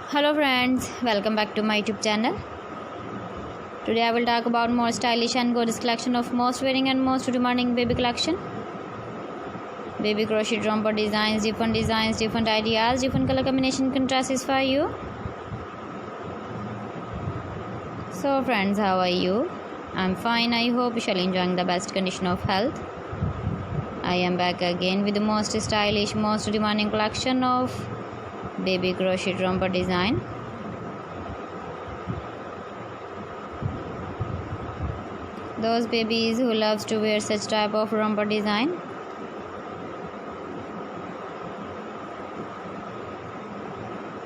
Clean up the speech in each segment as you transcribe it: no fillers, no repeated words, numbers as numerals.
Hello friends, welcome back to my YouTube channel. Today I will talk about more stylish and gorgeous collection of most wearing and most demanding baby collection. Baby crochet romper designs, different ideas, different color combination contrasts for you. So friends, how are you? I'm fine. I hope you shall enjoying the best condition of health. I am back again with the most stylish, most demanding collection of baby crochet romper design. Those babies who loves to wear such type of romper design.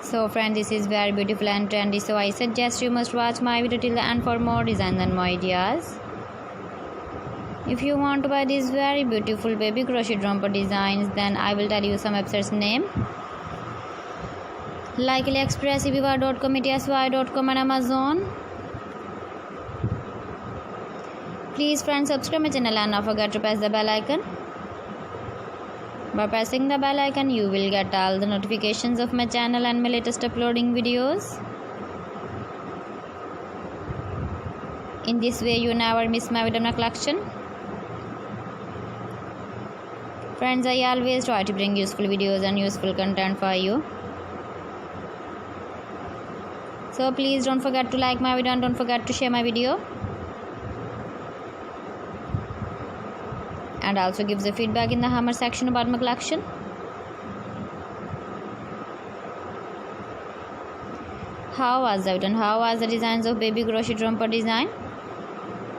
So friends, this is very beautiful and trendy, so I suggest you must watch my video till the end for more designs and more ideas. If you want to buy these very beautiful baby crochet romper designs, then I will tell you some websites name like AliExpress, eBay.com, etsy.com and Amazon. Please friends, subscribe my channel and don't forget to press the bell icon. By pressing the bell icon, you will get all the notifications of my channel and my latest uploading videos. In this way, you never miss my video collection. Friends, I always try to bring useful videos and useful content for you. So please don't forget to like my video and don't forget to share my video. And also give the feedback in the comment section about my collection. How was it and how was the designs of baby crochet romper design?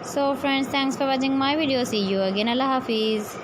So friends, thanks for watching my video. See you again. Allah Hafiz.